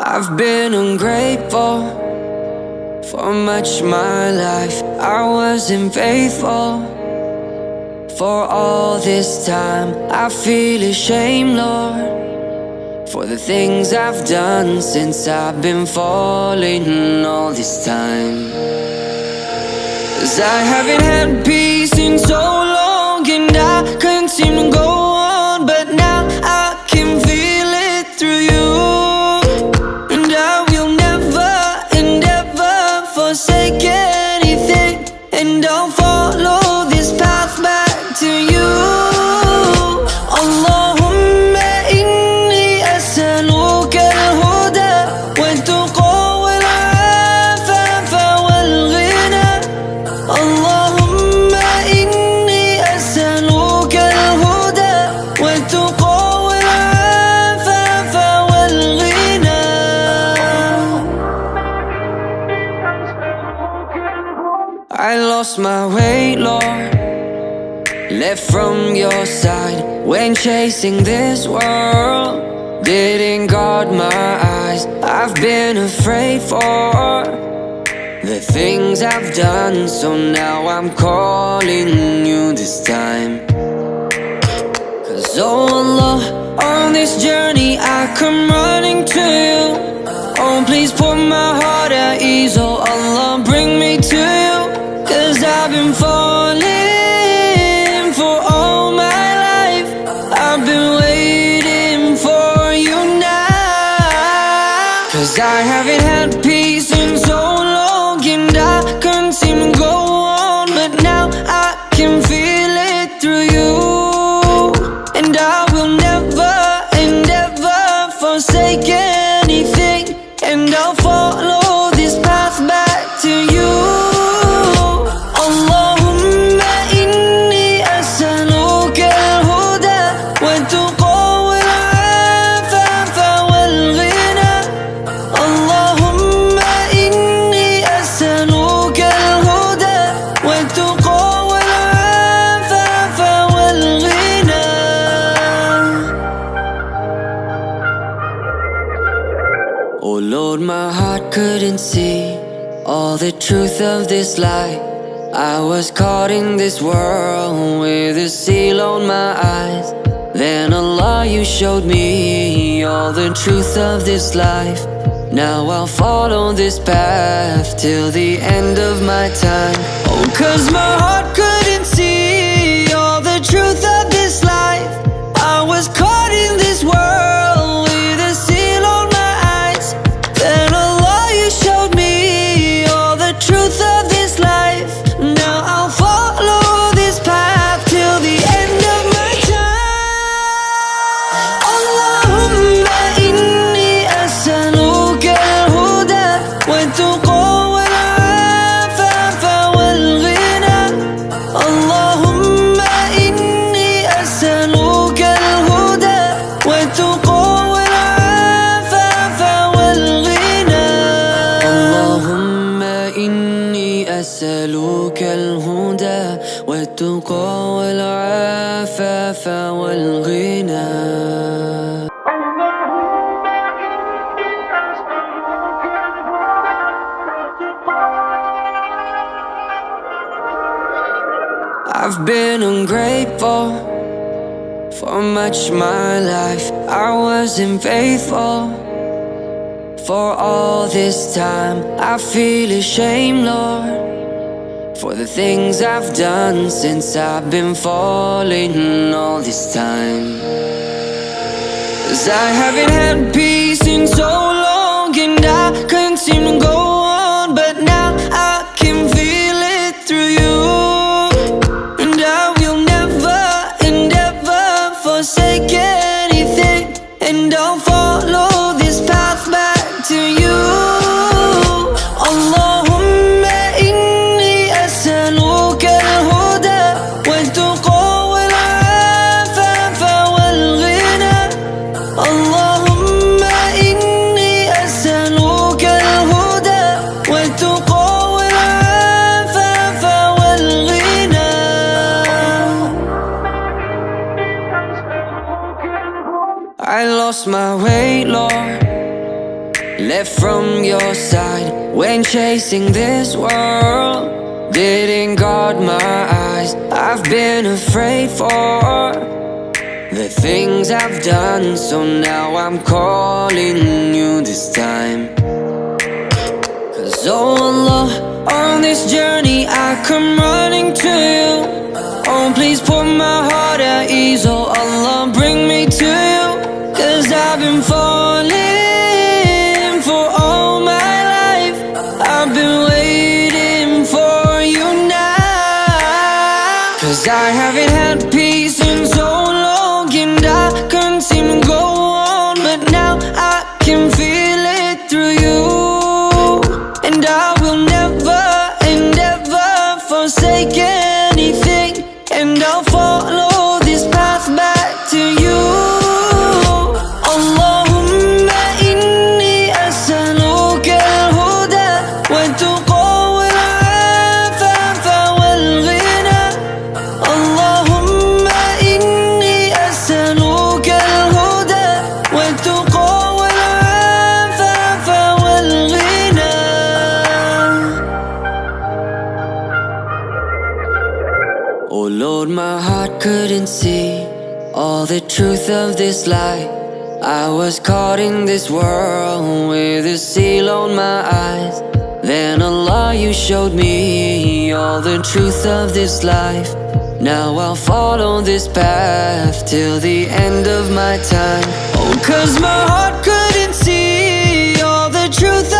I've been ungrateful for much my life. I wasn't faithful for all this time. I feel ashamed, Lord, for the things I've done since I've been falling all this time. 'Cause I haven't had peace in so long, and I couldn't seem to go on, but now I can feel it through you. And I will never and ever forsake anything, and I'll follow this path back to you. Allahumma inni as'aluka al-huda wat-tuqa wal-'afafa wal-ghina. Allahumma inni as'aluka al-huda wat-tuqa wal-'afafa wal-ghina. I lost my way, Lord, left from your side when chasing this world. Didn't guard my eyes. I've been afraid for the things I've done, so now I'm calling you this time. 'Cause oh Allah, on this journey I come running to you. Oh, please put my heart at ease. Oh Allah, bring me to you. 'Cause I've been falling for all my life. I've been waiting for you now. 'Cause I haven't had peace in so long, and I couldn't seem to go on, but now I can feel it through you. And I will never and ever forsake anything, and I'll follow this path back to you. Allahumma inni as'aluka al-huda wat-tuqa wal-'afafa wal-ghina. Allahumma inni as'aluka al-huda wat-tuqa wal-'afafa wal-ghina. Oh Lord, my heart couldn't see all the truth of this life. I was caught in this world with a seal on my eyes. Then Allah, you showed me all the truth of this life. Now I'll follow this path till the end of my time. Oh, 'cause my heart couldn't see all the truth of this life. I was caught in this world with a seal on my eyes. Then Allah, you showed me all the truth of this life. Now I'll follow this path till the end of my time. Allahumma inni as'aluka al-huda wat-tuqa wal-'afafa wal-ghina. Allahumma inni as'aluka al-huda wat-tuqa wal-'afafa wal-ghina. Allahumma inni as'aluka al-huda wat-tuqa wal-'afafa wal-ghina. I've been ungrateful for much my life. I wasn't faithful for all this time. I feel ashamed, Lord, for the things I've done since I've been falling all this time. 'Cause I haven't had peace in so long, and I couldn't seem to go on, but now I can feel it through you. And I will never and ever forsake anything, and I'll follow this path back to you. Allahumma inni as'aluka al-huda wat-tuqa wal-'afafa wal-ghina. Allahumma inni as'aluka al-huda lost my way, Lord. Left from your side when chasing this world. Didn't guard my eyes, I've been afraid for the things I've done. So now I'm calling you this time. Cause oh Allah, on this journey I come running to you. Oh please put my heart at ease, oh Allah bring me to you. Cause I've been falling for all my life. I've been waiting for you now. Cause I haven't had peace in so long, and I couldn't seem to go on. But now I can feel it through you. And I will never and ever forsake anything. And I'll follow this path back to you. Allahumma inni as'aluka al-huda wat-tuqa wal-'afafa wal-ghina. Allahumma inni as'aluka al-huda wat-tuqa wal-'afafa wal-ghina. Oh Lord, my heart couldn't see all the truth of this life. I was caught in this world with a seal on my eyes. Then Allah, you showed me all the truth of this life. Now I'll follow this path till the end of my time. Oh, cause my heart couldn't see all the truth